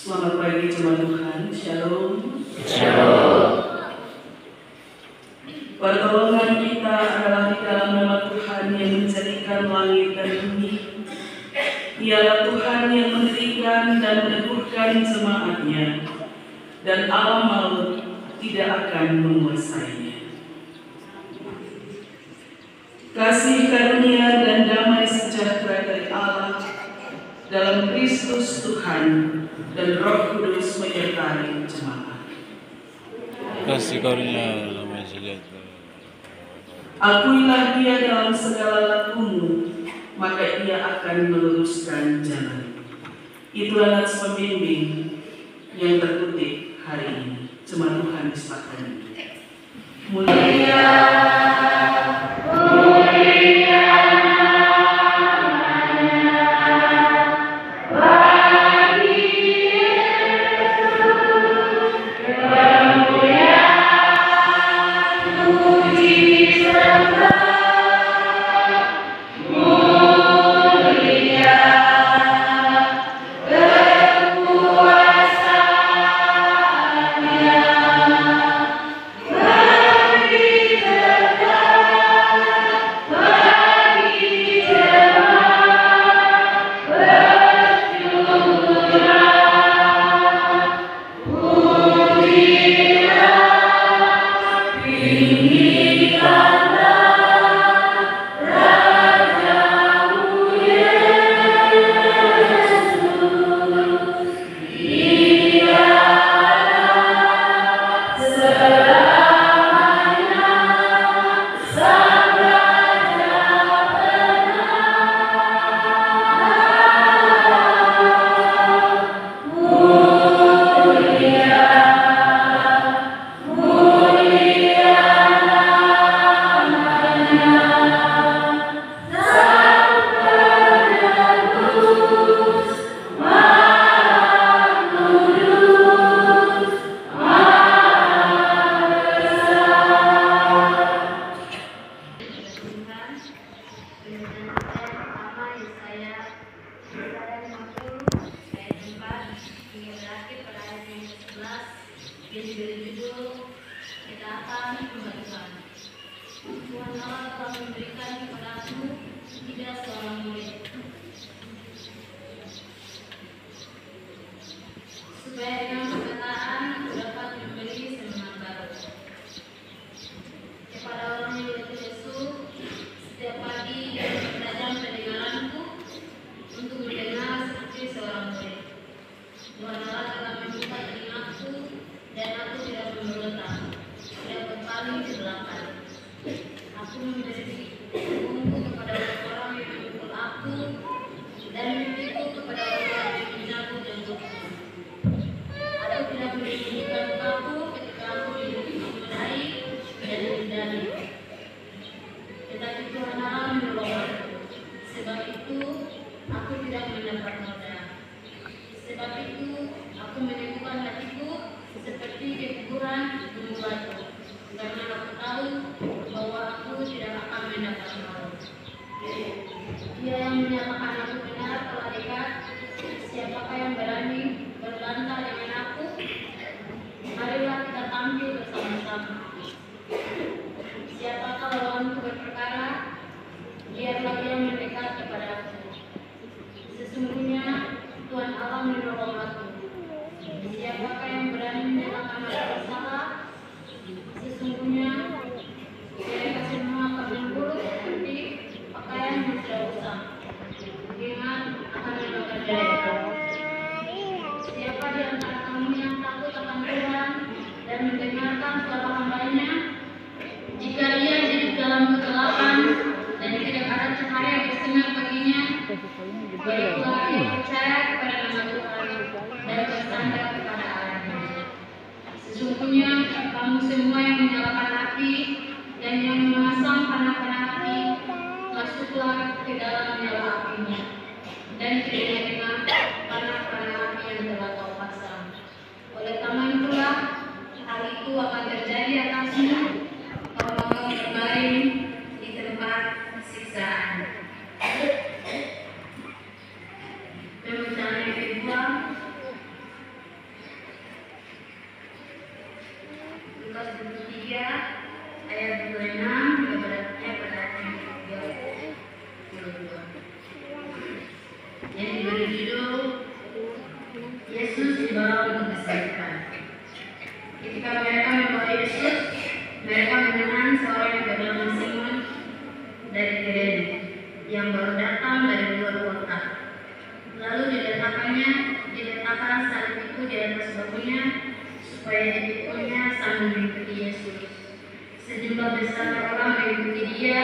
Selamat pagi jemaat Tuhan, Shalom. Shalom. Pertolongan kita adalah di dalam nama Tuhan yang menjadikan langit dan bumi. Ialah Tuhan yang mendirikan dan meneguhkan jemaatnya, dan alam maut tidak akan menguasainya. Kasih karunia dan damai sejahtera dari Allah dalam Kristus Tuhan dan Roh Kudus menyertai jemaat. Kasih karunia damai sejahtera. Akuilah Dia dalam segala lakumu, maka Ia akan meluruskan jalan. Itulah nats pembimbing yang terkutip hari ini. Jemaat Tuhan disepakati. Mulia. Kekuasaannya terakhir pada ayat yang ke-11 yang diberi judul Ketaatan Hamba Tuhan. Tuhan Allah telah memberikan kepada aku tidak seorang murid, supaya dengan perkataan aku dapat memberi semangat baru kepada orang yang yaitu Yesus. Setiap pagi dia mempertajam pendengaranku untuk mendengar seperti seorang murid. Tuhan Allah telah membuka telingaku dan aku tidak memberontak, tidak berpaling ke belakang. Aku memberi punggungku kepada orang-orang yang memukul aku dan mimpiku kepada orang-orang yang menjabut janggutku. Aku tidak menyembunyikan mukaku ketika aku dimenai dan dihindari. Tetapi Tuhan Allah menolong aku. Sebab itu aku tidak mendapat noda. Sebab itu aku menyembuhkan hatiku seperti keguguran gunung batu, karena aku tahu bahwa aku tidak akan mendapat maut. Dia yang menyatakan aku benar telah dekat. Siapakah yang berani berbantah dengan aku? Marilah kita tampil bersama-sama. Siapakah lawanku berperkara? Biarlah dia mendekat kepada aku. Sesungguhnya Tuhan Allah menolong aku. Siapakah yang berani menyatakan aku bersalah? Sesungguhnya mereka semua akan memburuk seperti pakaian yang sudah usang. Ingat akan melakukan daya. Siapa di antara kamu yang takut akan Tuhan dan mendengarkan suara hamba-Nya? Jika dia hidup dalam kegelapan dan tidak ada cahaya bersinar baginya, baiklah ia percaya kepada nama Tuhan dan bersandar kepada Allah-Nya. Sesungguhnya kamu semua yang menyalakan api dan yang memasang panah-panah api, masuklah ke dalam nyala apinya dan ke tengah-tengah panah-panah api yang telah kau pasang. Oleh karena itulah hal itu akan terjadi atasmu kalau kau berbaring di tempat siksaan. Pembacaan yang kedua, Lukas 23 ayat 26 hingga beratnya pada ayat yang ke-32 yang diberi judul Yesus dibawa untuk disalibkan. Ketika mereka membawa Yesus, mereka menahan seorang yang bernama Simon dari Kirene yang baru datang dari luar kota. Lalu diletakkan salib itu di atas bahunya supaya dipikulnya sambil mengikuti Yesus. Sejumlah besar orang mengikuti dia,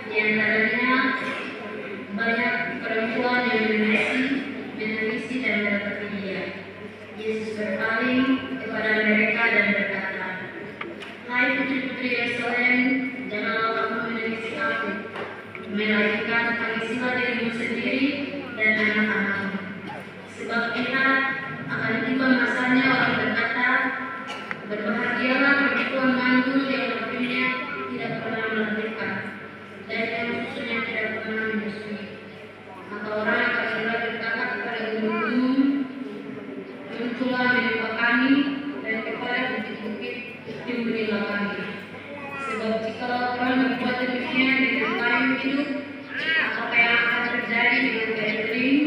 di antaranya banyak perempuan yang menangisi dan mendekati dia. Yesus berpaling kepada mereka dan berkata, "Hai putri-putri Yerusalem, janganlah kamu menangisi aku. Melainkan tangisilah dirimu sendiri dan anak-anakmu. Sebab lihat, akan tiba masanya orang berkata, berbahagialah perempuan mandul yang bahunya tidak pernah melahirkan dan yang susunya tidak pernah menyusui. Maka orang akan mulai berkata kepada gunung-gunung, muncullah menimpa kami, dan kepada bukit-bukit timbullah kami. Sebab jika orang berbuat demikian dengan kayu hidup, apakah yang akan terjadi dengan kayu kering?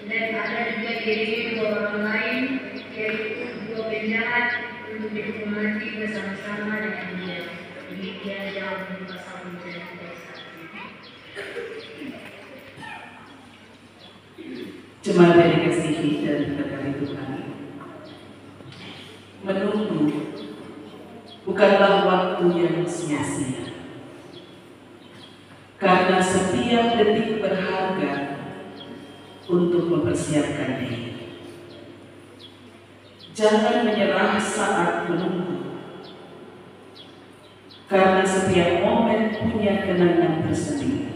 Dan ada juga diiringi dua orang lain, yaitu dua penjahat, untuk dihukum mati bersama-sama dengan dia." Demikian jauh dari pasal menjadi dasar. Jemaat yang dikasihi dan diberkati Tuhan, menunggu bukanlah waktu yang sia-sia, karena setiap detik berharga untuk mempersiapkan diri. Jangan menyerah saat menunggu, karena setiap momen punya kenangan tersendiri.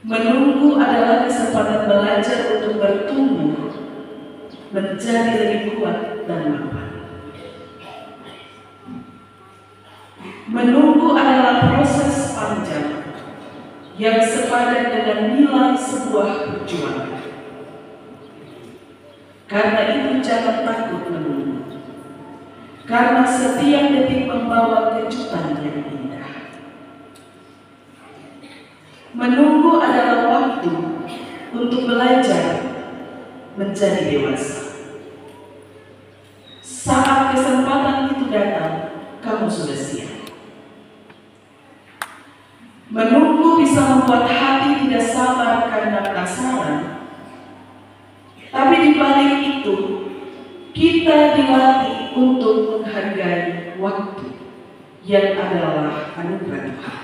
Menunggu adalah kesempatan belajar untuk bertumbuh, menjadi lebih kuat dan mapan. Menunggu adalah proses panjang yang sepadan dengan nilai sebuah perjuangan. Karena itu jangan takut menunggu, karena setiap detik membawa kejutan yang indah. Menunggu adalah waktu untuk belajar menjadi dewasa. Saat kesempatan itu datang, kamu sudah siap. Menunggu bisa membuat hati tidak sabar karena penasaran. Tapi di balik itu, kita dilatih untuk menghargai waktu yang adalah anugerah Tuhan.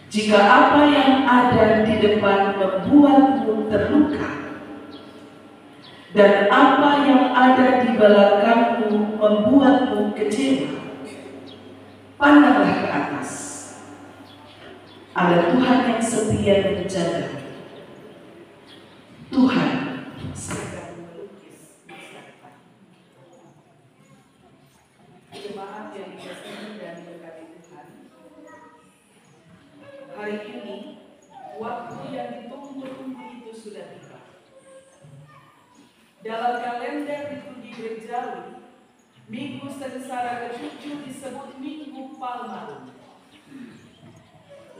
Jika apa yang ada di depan membuatmu terluka, dan apa yang ada di belakangmu membuatmu kecewa, pandanglah ke atas. Ada Tuhan yang setia menjaga. Tuhan sedang melukis masa depan. Jemaat yang dikasihi dan diberkati Tuhan, hari ini waktu yang ditunggu-tunggu itu sudah tiba. Dalam kalender liturgi gerejawi, Minggu Sengsara ke-7 disebut Minggu Palmarum.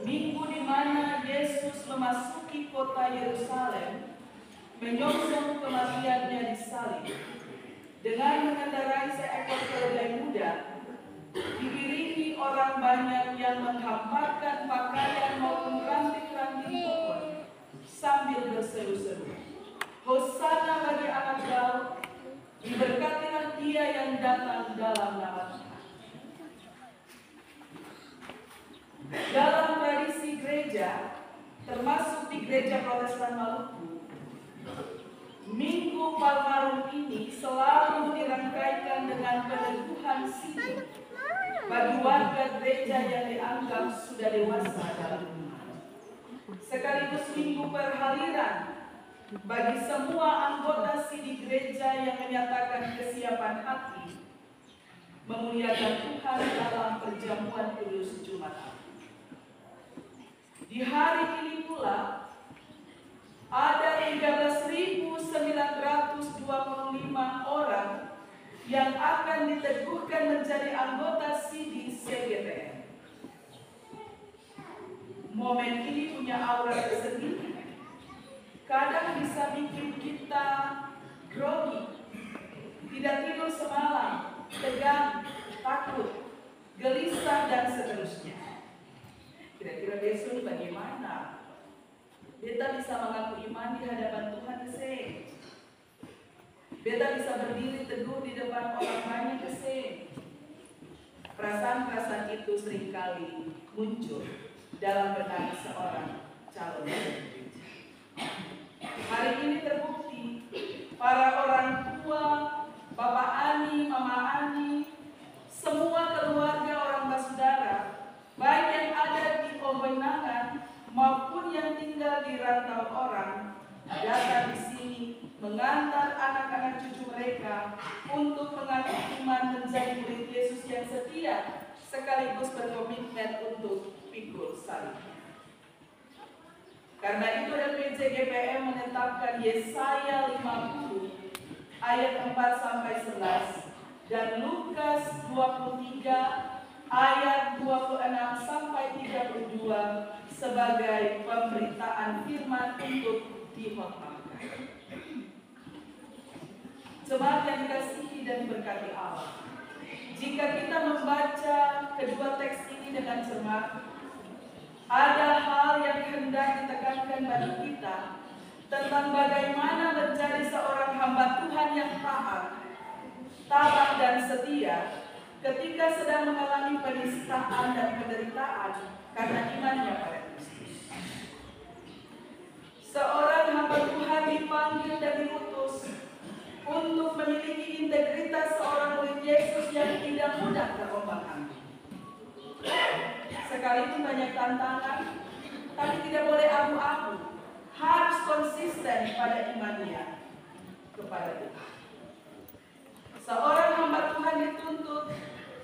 Minggu di mana Yesus memasuki kota Yerusalem, menyongsong kematiannya di salib, dengan mengendarai seekor keledai muda, diiringi orang banyak yang menghamparkan pakaian maupun ranting-ranting pohon sambil berseru-seru, Hosana bagi anak Daud, diberkatilah Dia yang datang dalam nama Tuhan. Dalam tradisi gereja, termasuk di Gereja Protestan Maluku, Minggu Palmarum ini selalu dirangkaikan dengan peneguhan sikap bagi warga gereja yang dianggap sudah dewasa dalam iman, sekaligus minggu perhaliran bagi semua anggota sidih gereja yang menyatakan kesiapan hati memuliakan Tuhan dalam perjamuan kudus Jumat. Di hari ini pula ada 13.925 orang yang akan diteguhkan menjadi anggota sidih CGTN. Momen ini punya aura tersendiri. Kadang bisa bikin kita grogi, tidak tidur semalam, tegang, takut, gelisah, dan seterusnya. Kira-kira besok bagaimana? Beta bisa mengaku iman di hadapan Tuhan keseh. Beta bisa berdiri teguh di depan orang banyak keseh. Perasaan-perasaan itu seringkali muncul dalam benak seorang calon gereja. Hari ini terbukti para orang tua, Bapak Ani, Mama Ani, semua keluarga orang basudara, baik yang ada di Obenangan maupun yang tinggal di rantau orang, datang di sini mengantar anak-anak cucu mereka untuk mengaku iman menjadi murid Yesus yang setia, sekaligus berkomitmen untuk pikul salib. Karena itu LPJ GPM menetapkan Yesaya 50 ayat 4-11 dan Lukas 23 ayat 26-32 sebagai pemberitaan firman untuk dihotbahkan. Jemaat yang dikasihi dan diberkati Allah, jika kita membaca kedua teks ini dengan cermat, ada hal yang hendak ditekankan bagi kita tentang bagaimana menjadi seorang hamba Tuhan yang taat dan setia ketika sedang mengalami penistaan dan penderitaan karena imannya pada Kristus. Seorang hamba Tuhan dipanggil dan diutus untuk memiliki integritas seorang murid Yesus yang tidak mudah terombang-ambing. Sekalipun banyak tantangan, tapi tidak boleh abu-abu, harus konsisten pada imannya kepada Tuhan. Seorang hamba Tuhan dituntut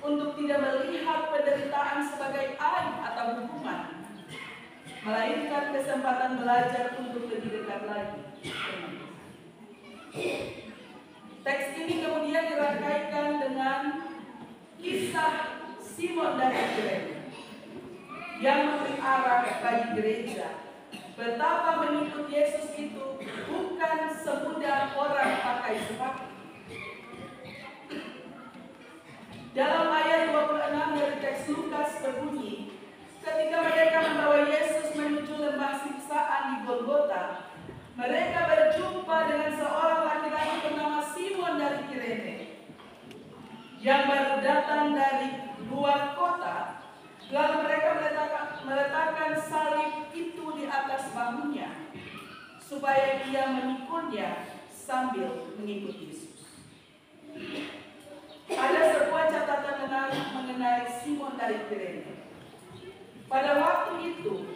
untuk tidak melihat penderitaan sebagai aib atau hukuman, melainkan kesempatan belajar untuk lebih dekat lagi. Simon dari Kirene yang memberi arah bagi gereja. Betapa mengikut Yesus itu bukan semudah orang pakai sepatu. Dalam ayat 26 dari teks Lukas berbunyi, ketika mereka membawa Yesus menuju lembah siksaan di Golgota, mereka berjumpa dengan seorang laki-laki bernama Simon dari Kirene yang baru datang dari luar kota. Lalu mereka meletakkan salib itu di atas bahunya supaya ia memikulnya sambil mengikuti Yesus. Ada sebuah catatan menarik mengenai Simon dari Kirene. Pada waktu itu,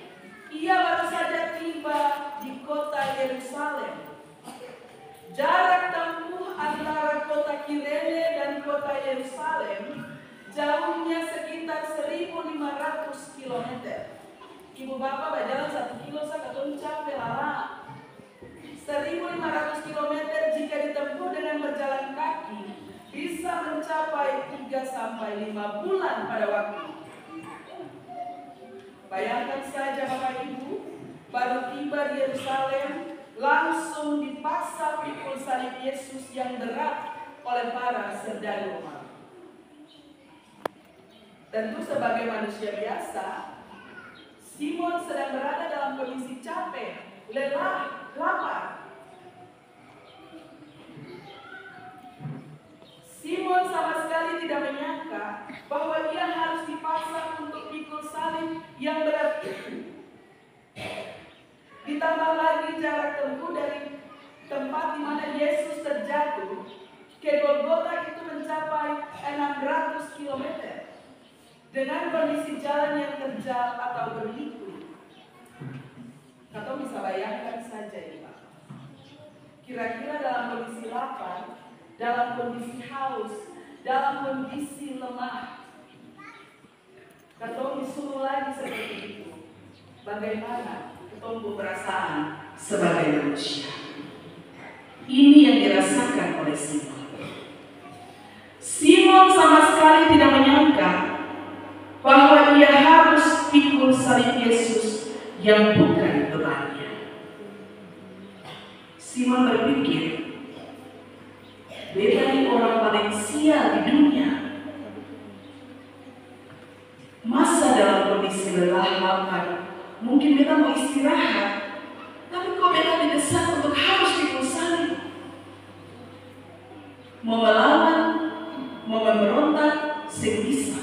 ia baru saja tiba di kota Yerusalem. Jarak tempuh antara kota Kirene dan kota Yerusalem jauhnya sekitar 1.500 km. Ibu bapak berjalan 1 kilo saja katong capek lama. 1.500 km jika ditempuh dengan berjalan kaki bisa mencapai 3-5 bulan pada waktu. Bayangkan saja Bapak Ibu, baru tiba di Yerusalem, langsung dipaksa pikul salib Yesus yang berat oleh para serdadu Romawi. Tentu sebagai manusia biasa, Simon sedang berada dalam kondisi capek, lelah, lapar. Simon sama sekali tidak menyangka bahwa ia harus dipaksa untuk pikul salib yang berat itu. Ditambah lagi jarak tempuh dari tempat di mana Yesus terjatuh ke Golgota itu mencapai 600 km dengan kondisi jalan yang terjal atau berliku. Atau bisa bayangkan saja ini Pak. Kira-kira dalam kondisi lapar, dalam kondisi haus, dalam kondisi lemah, atau disuruh lagi seperti itu, bagaimana ketemu perasaan sebagai manusia? Ini yang dirasakan oleh Simon. Simon sama sekali tidak menyangka bahwa ia harus pikul salib Yesus yang bukan bebannya. Simon berpikir, beta ini orang paling sial di dunia. Masa dalam kondisi lelah lapar, mungkin beta mau istirahat, tapi kok beta didesak untuk harus pikul salib? Mau melawan, mau memberontak, sebisa.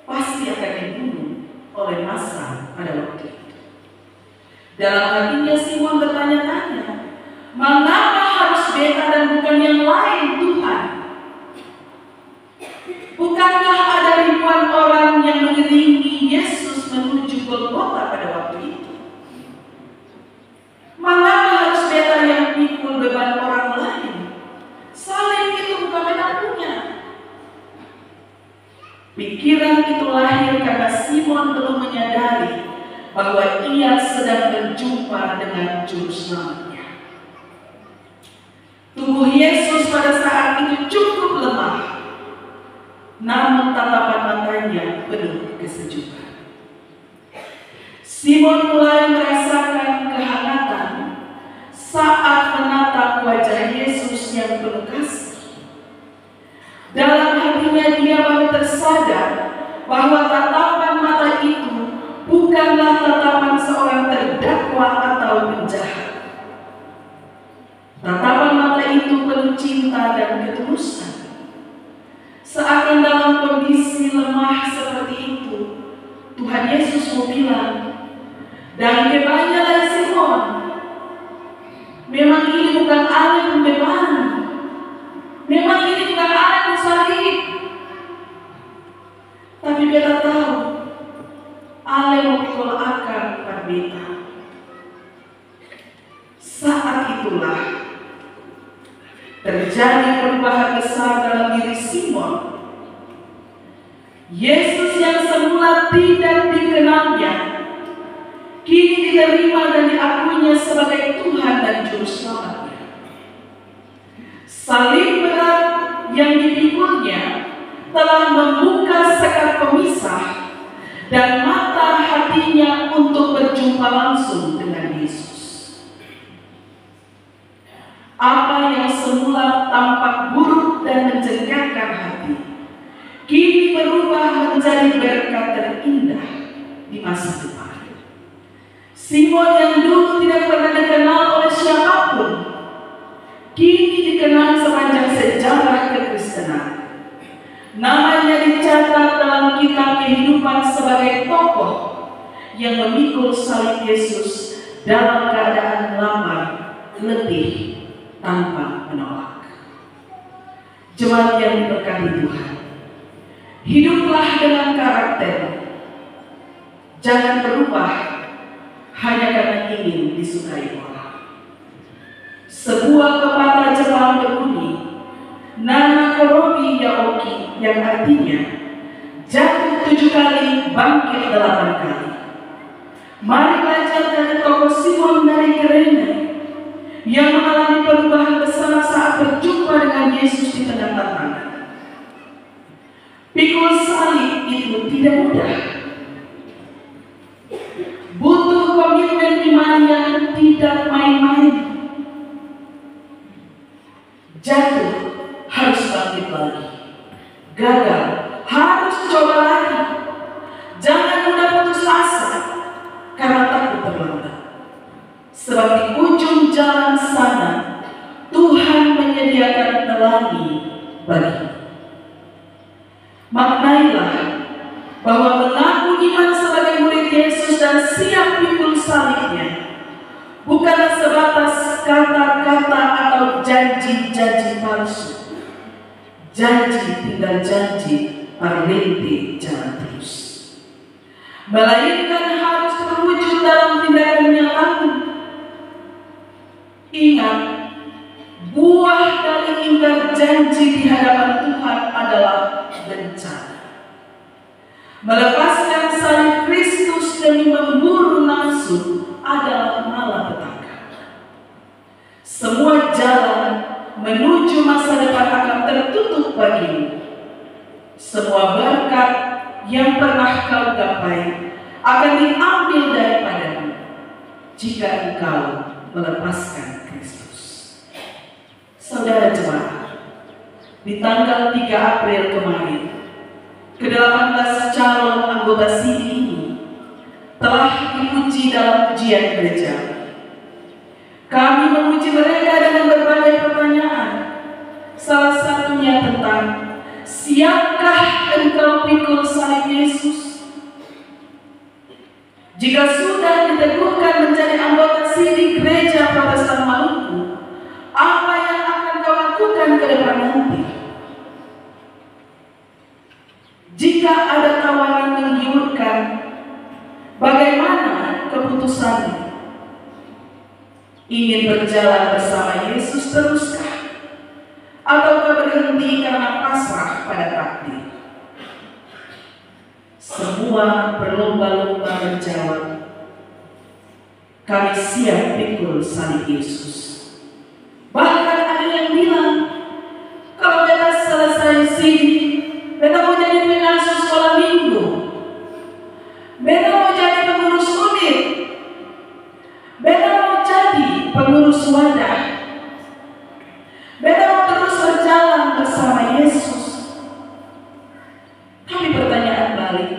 Pasti akan dibunuh oleh massa pada waktu itu. Dalam hatinya Simon bertanya-tanya, mengapa harus beta dan bukan yang lain Tuhan? Bukankah ada ribuan orang yang mengiringi Yesus menuju Golgota pada waktu itu? Mengapa harus beta yang pikul beban orang lain? Salib itu bukan beta punya. Pikiran itu lahir karena Simon belum menyadari bahwa ia sedang berjumpa dengan Juru Selamatnya. Tubuh Yesus pada saat itu cukup lemah, namun tatapan matanya penuh kesejukan. Simon mulai merasakan kehangatan saat menatap wajah Yesus yang penuh kasih. Dalam hatinya dia baru tersadar bahwa tatapan mata itu bukanlah tatapan seorang terdakwa atau penjahat. Tatapan mata itu penuh cinta dan ketulusan. Seakan dalam kondisi lemah seperti itu, Tuhan Yesus mau bilang, dan kebanyakan Simon, memang ini bukan Allah pembeban, memang ini bukan Allah yang salib, tapi beta tahu Allah mau pikul akan pada beta. Saat itulah terjadi perubahan besar dalam diri Simon. Yesus yang semula tidak dikenalnya, kini diterima dan diakuinya sebagai Tuhan dan Juru Selamatnya. Salib berat yang dipikulnya telah membuka ada sekat pemisah dan mata hatinya untuk berjumpa langsung dengan Yesus. Apa yang semula tampak buruk dan menjengkelkan hati, kini berubah menjadi berkat terindah di masa depan. Simon yang dulu tidak pernah dikenal oleh siapapun, kini dikenal sepanjang sejarah kekristenan. Namanya dicatat dalam kitab kehidupan sebagai tokoh yang memikul salib Yesus dalam keadaan lapar, letih, tanpa menolak. Jemaat yang diberkati Tuhan, hiduplah dengan karakter. Jangan berubah hanya karena ingin disukai orang. Sebuah pepatah Jepang berbunyi, Nana Korobi Yaoki, yang artinya jatuh 7 kali, bangkit 8 kali. Mari belajar dari tokoh Simon dari Kirene yang mengalami perubahan besar saat berjumpa dengan Yesus di tengah tantangan. Pikul salib itu tidak mudah. Butuh komitmen iman yang tidak main-main. Jatuh, harus bangkit lagi. Gagal, harus coba lagi. Jangan mudah putus asa karena takut terlambat. Sebab di ujung jalan sana Tuhan menyediakan pelangi bagi. Maknailah bahwa mengaku iman sebagai murid Yesus dan siap pikul salibnya bukanlah sebatas kata-kata atau janji-janji palsu. Janji tinggal janji, parlente jalan terus. Melainkan harus terwujud dalam tindakan yang laku. Ingat, buah dari ingkar janji di hadapan Tuhan adalah bencana. Melepaskan salib Kristus demi memburu nafsu adalah malapetaka. Semua jalan menuju masa depan akan tertutup bagimu. Semua berkat yang pernah kau gapai akan diambil daripadamu jika engkau melepaskan Kristus. Saudara jemaat, di tanggal 3 April kemarin, ke-18 calon anggota SIDI ini telah diuji dalam ujian gereja. Kami menguji mereka dengan berbagai pertanyaan. Salah satunya tentang, siapkah engkau pikul salib Yesus? Jika sudah diteguhkan menjadi anggota SIDI Gereja Protestan Maluku, apa yang akan kau lakukan ke depan nanti? Jika ada tawaran menggiurkan, bagaimana keputusanmu? Ingin berjalan bersama Yesus teruskah? Ataukah berhenti karena pasrah pada takdir? Semua berlomba-lomba menjawab, kami siap pikul salib Yesus. Bahkan ada yang bilang, kalau beta selesai SIDI, beta mau jadi pengasuh sekolah minggu, beta mau jadi pengurus unit, beta mau jadi pengurus wadah, beta mau terus berjalan bersama Yesus. Tapi pertanyaan balik,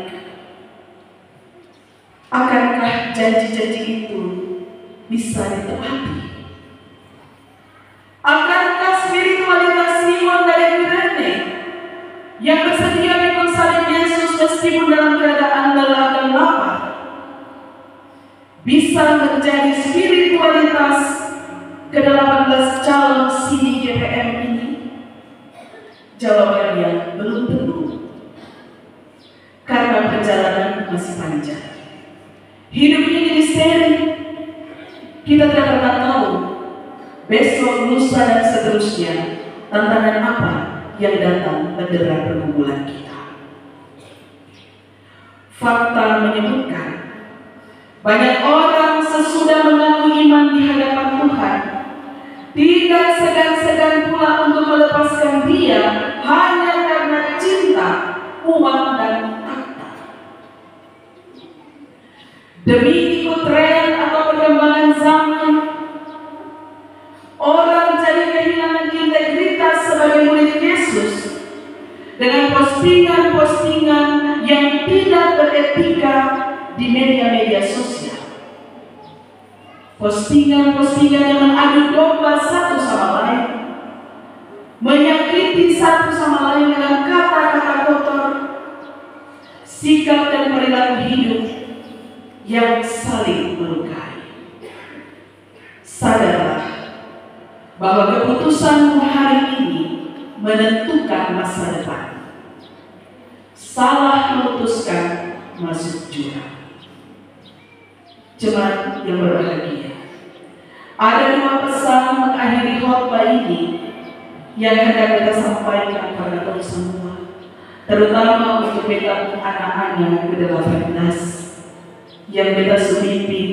akankah janji-janji itu bisa ditepati? Akankah spiritualitas Simon dari Kirene yang bersedia pikul salib Yesus meskipun dalam keadaan lelah dan lapar bisa menjadi spiritualitas ke-18 calon SIDI GPM ini? Jawabannya belum tentu, karena perjalanan masih panjang. Hidup ini misteri. Kita tidak pernah tahu besok, lusa, dan seterusnya tantangan apa yang datang mendera pergumulan kita. Fakta menyebutkan banyak orang sesudah mengaku iman di hadapan Tuhan tidak segan-segan pula untuk melepaskan dia hanya karena cinta uang dan takhta. Demi ikut tren atau perkembangan zaman, orang jadi kehilangan integritas sebagai murid Yesus dengan postingan-postingan yang tidak beretika di media-media sosial. Postingan-postingan yang mengadu domba satu sama lain, menyakiti satu sama lain dengan kata-kata kotor, sikap dan perilaku hidup yang saling melukai. Sadarlah bahwa keputusanmu hari ini menentukan masa depan. Salah memutuskan masuk jurang. Jemaat yang berbahagia, ada 2 pesan mengakhiri khotbah ini yang hendak kita sampaikan pada kaum semua, terutama untuk kita anak-anak ke-18 yang kita sumimpin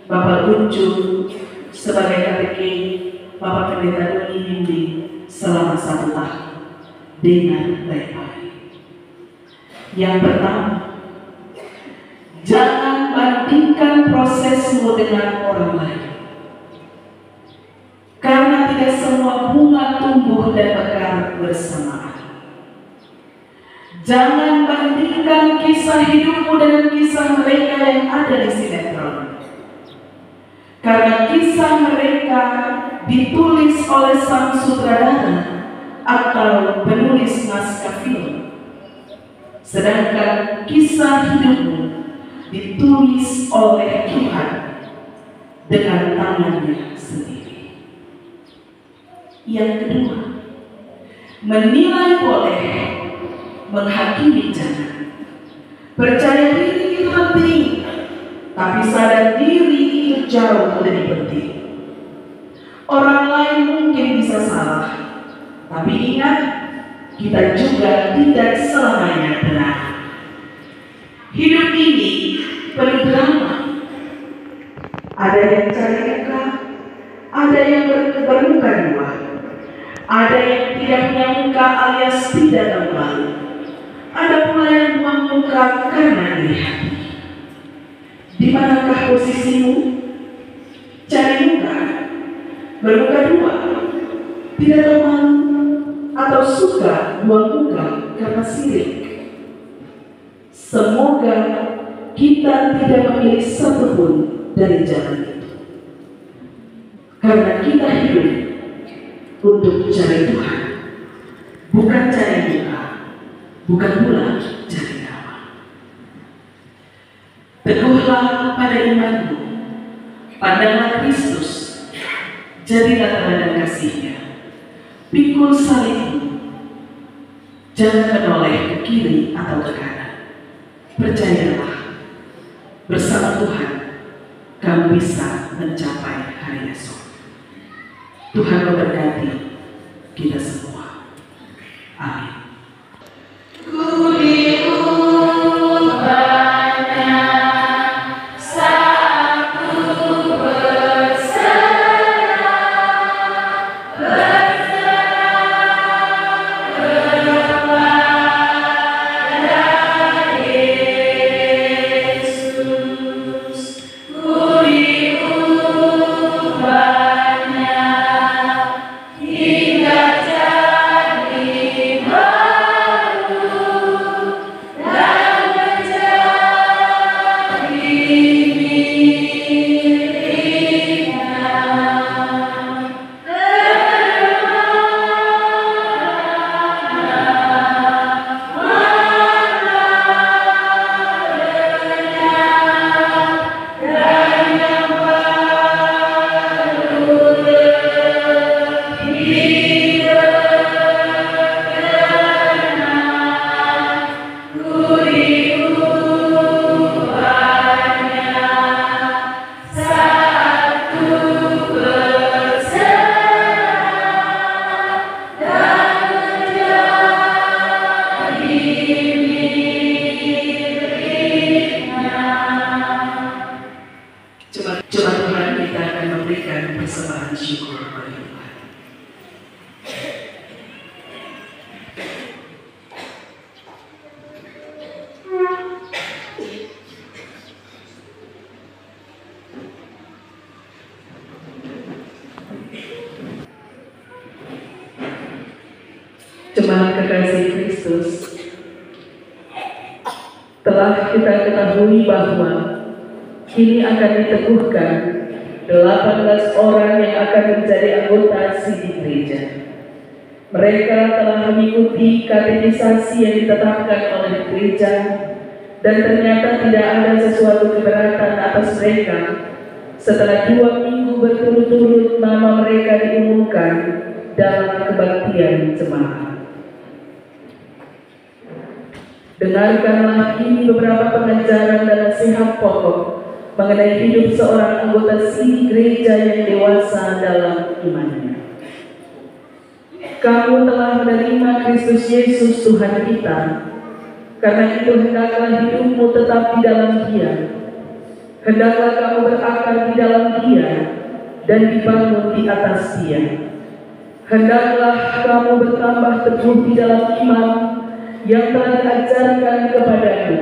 Bapak Unjuk sebagai KTK, Bapak Pendeta Doni Himbi selama 1 tahun dengan baik-baik. Yang pertama, jangan bandingkan prosesmu dengan orang lain, karena tidak semua bunga tumbuh dan mekar bersamaan. Jangan bandingkan kisah hidupmu dengan kisah mereka yang ada di sinetron, karena kisah mereka ditulis oleh sang sutradara atau penulis naskah film, sedangkan kisah hidupmu ditulis oleh Tuhan dengan tangannya sendiri. Yang kedua, menilai boleh, menghakimi jangan. Percaya diri itu penting, tapi sadar diri itu jauh lebih penting. Orang lain mungkin bisa salah, tapi ingat, kita juga tidak selamanya benar. Hidup ini penuh drama. Ada yang cari muka, ada yang bermuka 2, ada yang tidak punya muka alias tidak tahu malu, ada pula yang buang muka karena iri hati. Di manakah posisimu? Cari muka, bermuka 2, tidak tahu malu, atau suka buang muka karena sirik? Semoga kita tidak memilih satupun dari jalan itu, karena kita hidup untuk cari Tuhan, bukan cari muka, bukan pula cari nama. Teguhlah pada imanmu, pandanglah Kristus, jadilah teladan kasih-Nya. Pikul salibmu, jangan menoleh ke kiri atau ke kanan. Percayalah, bersama Tuhan kamu bisa mencapai hari esok. Tuhan memberkati kita semua. Amin. Hingga Jemaat kekasih Kristus, telah kita ketahui bahwa kini akan diteguhkan 18 orang yang akan menjadi anggota sidang gereja. Mereka telah mengikuti katekisasi yang ditetapkan oleh gereja, dan ternyata tidak ada sesuatu keberatan atas mereka setelah 2 minggu berturut-turut nama mereka diumumkan dalam kebaktian jemaat. Dengarkanlah kini beberapa pengajaran dan nasihat pokok mengenai hidup seorang anggota sidang gereja yang dewasa dalam imannya. Kamu telah menerima Kristus Yesus Tuhan kita, karena itu hendaklah hidupmu tetap di dalam Dia. Hendaklah kamu berakar di dalam Dia dan dibangun di atas Dia. Hendaklah kamu bertambah teguh di dalam iman yang telah diajarkan kepadamu,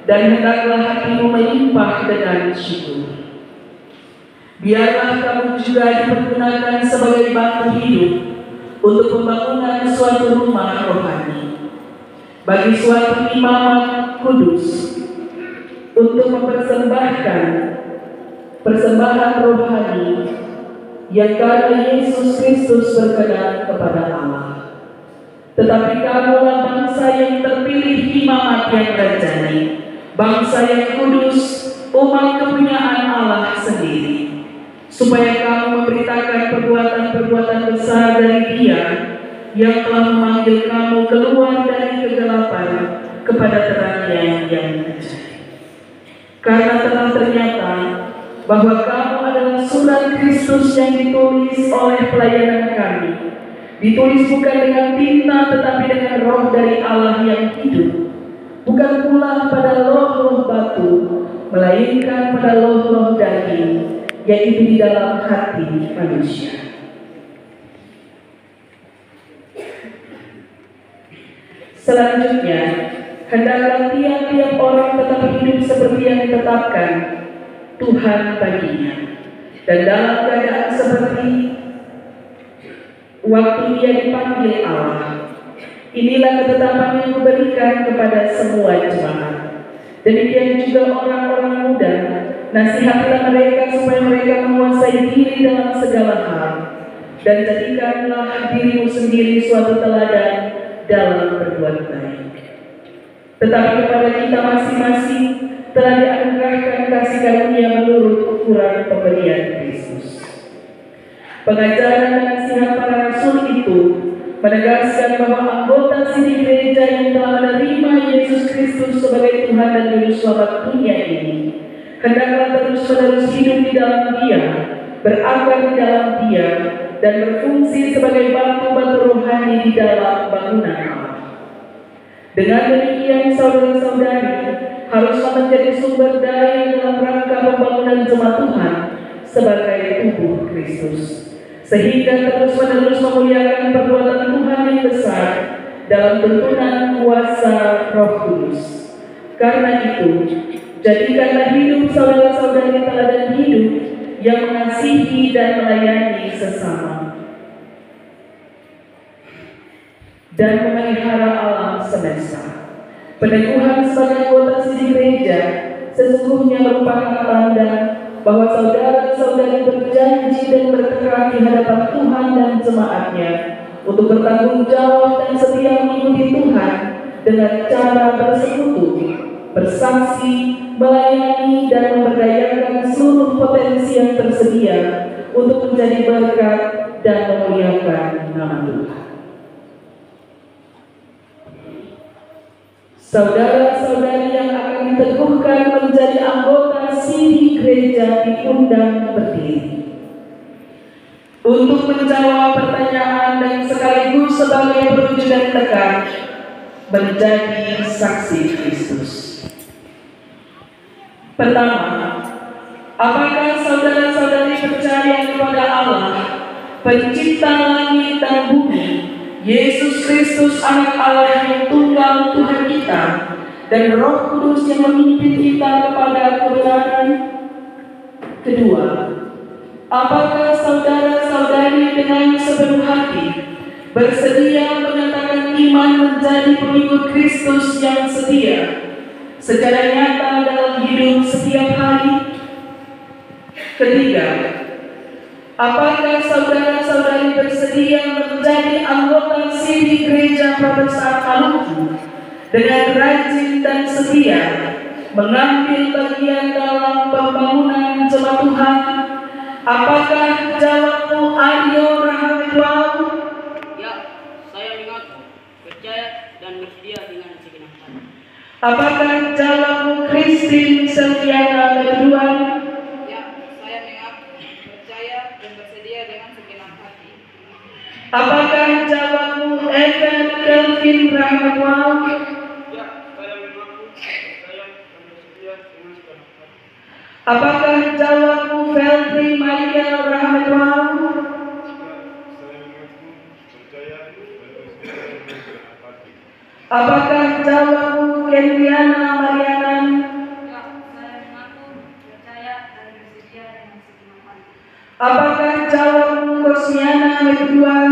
dan hendaklah hatimu melimpah dengan syukur. Biarlah kamu juga dipergunakan sebagai batu hidup untuk pembangunan suatu rumah rohani, bagi suatu imamat kudus, untuk mempersembahkan persembahan rohani yang karena Yesus Kristus berkenan kepada Allah. Tetapi kamulah bangsa yang terpilih, imamat yang rajani, bangsa yang kudus, umat kepunyaan Allah sendiri, supaya kamu memberitakan perbuatan-perbuatan besar dari Dia yang telah memanggil kamu keluar dari kegelapan kepada terangnya yang ajaib. Karena telah ternyata bahwa kamu adalah surat Kristus yang ditulis oleh pelayanan kami, ditulis bukan dengan tinta tetapi dengan roh dari Allah yang hidup, bukan pula pada loh-loh batu, melainkan pada loh-loh daging, yaitu di dalam hati manusia. Selanjutnya, hendaklah tiap-tiap orang tetap hidup seperti yang ditetapkan Tuhan baginya, dan dalam keadaan seperti waktu Dia dipanggil Allah. Inilah ketetapan yang kuberikan kepada semua jemaat. Demikian juga orang-orang muda, nasihatilah mereka supaya mereka menguasai diri dalam segala hal, dan jadikanlah dirimu sendiri suatu teladan dalam berbuat baik. Tetapi kepada kita masing-masing telah dianugerahkan kasih karunia menurut ukuran pemberian Kristus. Pengajaran dan nasihat para rasul itu menegaskan bahwa anggota sidang gereja yang telah menerima Yesus Kristus sebagai Tuhan dan Juru Selamat dunia ini hendaklah terus-menerus hidup di dalam Dia, berakar di dalam Dia, dan berfungsi sebagai batu-batu rohani di dalam bangunan Allah. Dengan demikian, saudara-saudari haruslah menjadi sumber daya dalam rangka pembangunan jemaat Tuhan sebagai tubuh Kristus, sehingga terus-menerus memuliakan perbuatan Tuhan yang besar dalam tuntunan kuasa Roh Kudus. Karena itu, jadikanlah hidup saudara-saudari teladan hidup yang mengasihi dan melayani sesama, dan memelihara alam semesta. Peneguhan sebagai anggota sidang gereja sesungguhnya merupakan tanda bahwa saudara-saudari berjanji dan bertekad di hadapan Tuhan dan jemaatnya untuk bertanggung jawab dan setia mengikuti Tuhan dengan cara bersekutu, bersaksi, melayani, dan memberdayakan seluruh potensi yang tersedia untuk menjadi berkat dan memuliakan nama Tuhan. Saudara-saudari yang akan diteguhkan menjadi anggota sidang gereja diundang berdiri untuk menjawab pertanyaan dan sekaligus sebagai perwujudan tekad menjadi saksi Kristus. Pertama, apakah saudara-saudari percaya kepada Allah, Pencipta langit dan bumi, Yesus Kristus anak Allah yang tunggal Tuhan kita, dan Roh Kudus yang memimpin kita kepada kebenaran? Kedua, apakah saudara-saudari dengan sepenuh hati bersedia menyatakan iman menjadi pengikut Kristus yang setia secara nyata dalam hidup setiap hari? Ketiga, apakah saudara-saudari bersedia menjadi anggota siri Gereja Protestan Maluku dengan rajin dan setia mengambil bagian dalam pembangunan jemaat Tuhan? Apakah jawabmu Aryo Rahmatullah? Ya, saya mengaku, percaya dan bersedia dengan segenap hati. Apakah jawabmu Christine Selviana Berduan? Ya, saya mengaku, percaya dan bersedia dengan segenap hati. Apakah jawabmu Evan Kelvin Rahmatullah? Ya, saya mengaku, percaya dan bersedia dengan segenap hati. Apakah jawabmu Feltri Michael Rahmatullah? Apakah jawabmu Kendiana Mariana? Ya, saya mengaku, percaya dan bersedia dengan segenap hati. Apakah jawabmu Rosmiana Berduan?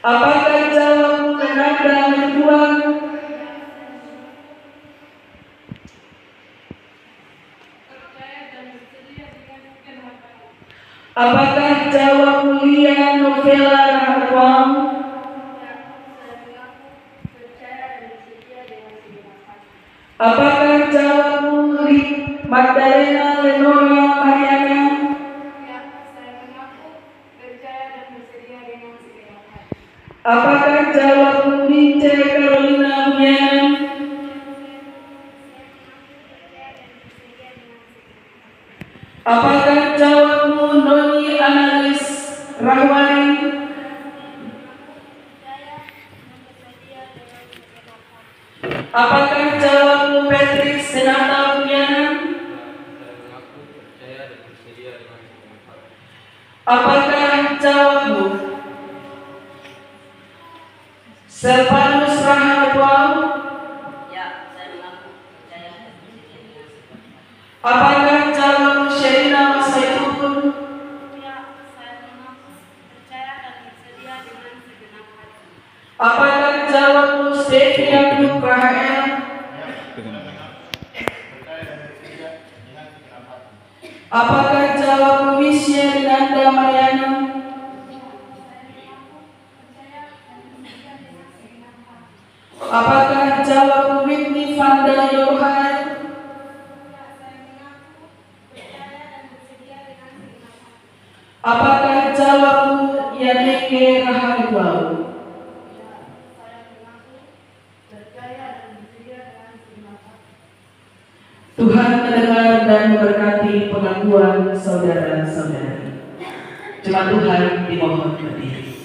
Apakah jawabmu Renanda Berduan? Apakah jawabmu Lia Novela Rahmatullah? Apakah jawabmu Magdalena Lenora Mariana? Apakah jawabmu Lince Carolina Bumiana? Apakah jawabmu Noni Analis Rahwani? Apakah jawabmu Patrick Senata Bumiana? Apakah jawabmu Servanus Rahmatullah? Ya, saya mengaku, percaya dan bersedia dengan segenap hati. Apakah jawabmu Sherina Masaitun? Ya, saya mengaku, percaya dan bersedia dengan segenap hati. Apakah jawabmu Stevia Nugraha? Apakah jawabmu Michelle Nanda Mariana? Apakah jawabmu Whitney Vanda Yohan? Apakah jawabmu Yaneke Rahmatullah? Tuhan mendengar dan memberkati pengakuan saudara-saudari. Jemaat Tuhan dimohon berdiri.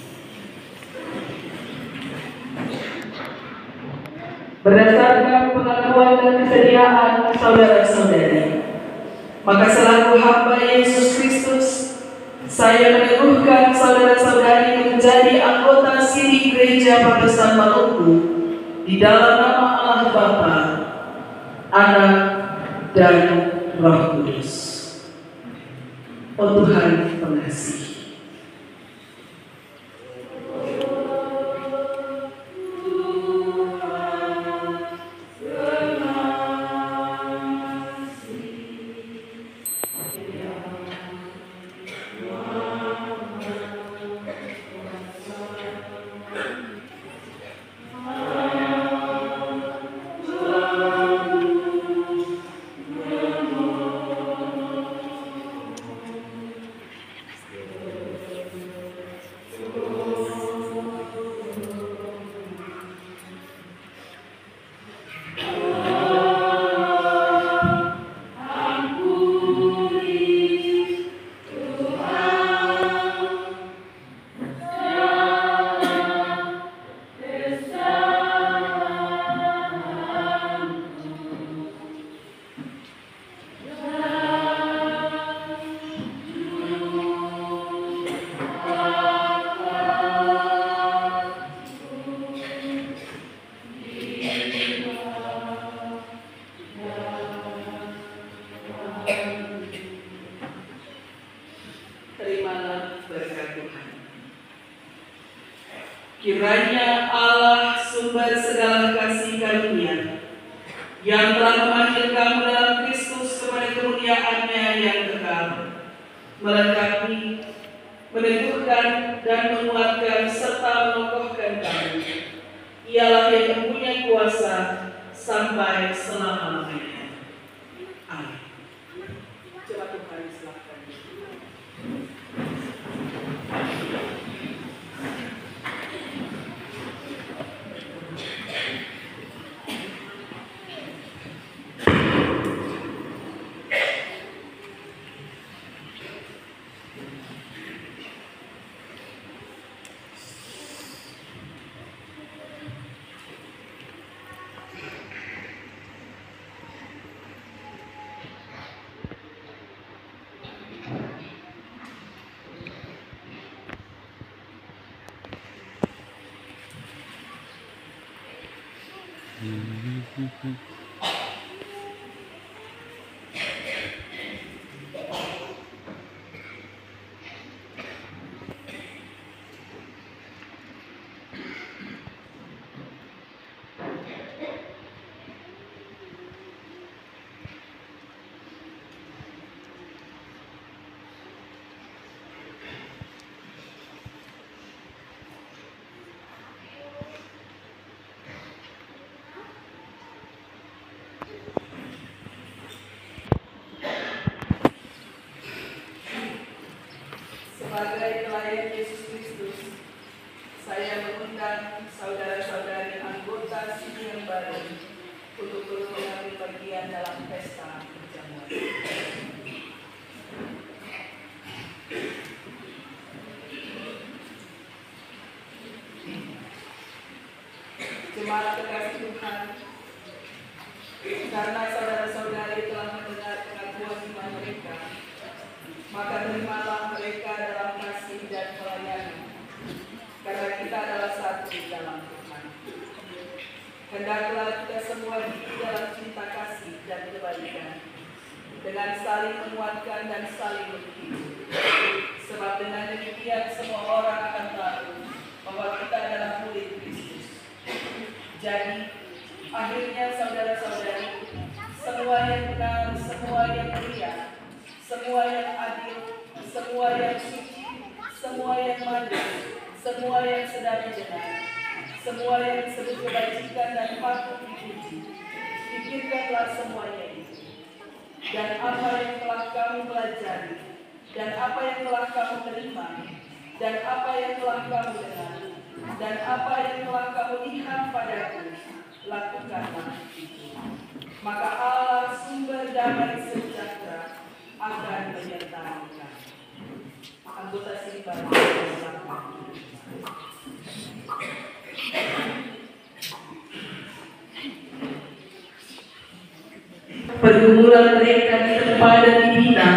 Berdasarkan pengakuan dan kesediaan saudara-saudari, maka selaku hamba Yesus Kristus, saya meneguhkan saudara-saudari menjadi anggota siri Gereja Protestan Maluku di dalam nama Allah Bapa, Anak, dan Roh Kudus. Oh Tuhan pengasih, Kiranya Allah sumber segala kasih karunia yang telah memanggil kamu dalam Kristus kepada kemuliaan-Nya yang kekal, melengkapi, meneguhkan dan menguatkan serta mengokohkan kamu. Ialah yang mempunyai kuasa sampai selama-lamanya. Amin. Coba Tuhan silakan. Sebagai pelayan Yesus Kristus, saya mengundang saudara-saudari anggota sini yang baru untuk turut mengambil bagian dalam pesta perjamuan. Jemaat kekasih Tuhan, karena saudara-saudari telah mendengar pengakuan iman mereka, maka terimalah mereka dalam kasih dan pelayanan, karena kita adalah satu dalam Tuhan. Hendaklah kita semua hidup dalam cinta kasih dan kebaikan, dengan saling menguatkan dan saling menghibur. Sebab dengan demikian semua orang akan tahu bahwa kita adalah murid Kristus. Jadi, akhirnya saudara-saudari, semua yang benar, semua yang mulia, semua yang adil, semua yang suci, semua yang manis, semua yang sedang benar, semua yang disebut kebajikan dan patut dipuji, pikirkanlah semuanya itu. Dan apa yang telah kamu pelajari, dan apa yang telah kamu terima, dan apa yang telah kamu dengar, dan apa yang telah kamu lihat padaku, lakukanlah itu. Maka Allah sumber damai sejahtera akan menyertai kamu. Anggota sini baru pergumulan mereka ditempa dan dibina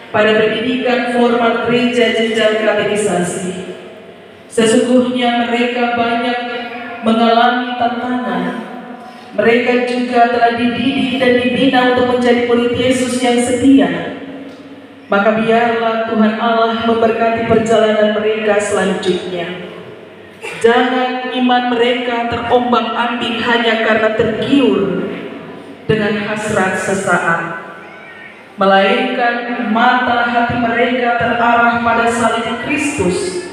pada pendidikan formal gereja jenjang katekisasi. Sesungguhnya mereka banyak mengalami tantangan. Mereka juga telah dididik dan dibina untuk menjadi murid Yesus yang setia. Maka biarlah Tuhan Allah memberkati perjalanan mereka selanjutnya. Jangan iman mereka terombang-ambing hanya karena tergiur dengan hasrat sesaat, melainkan mata hati mereka terarah pada salib Kristus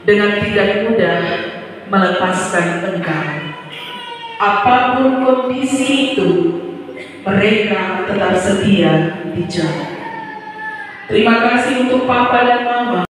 dengan tidak mudah melepaskan Engkau. Apapun kondisi itu, mereka tetap setia di jalan. Terima kasih untuk Papa dan Mama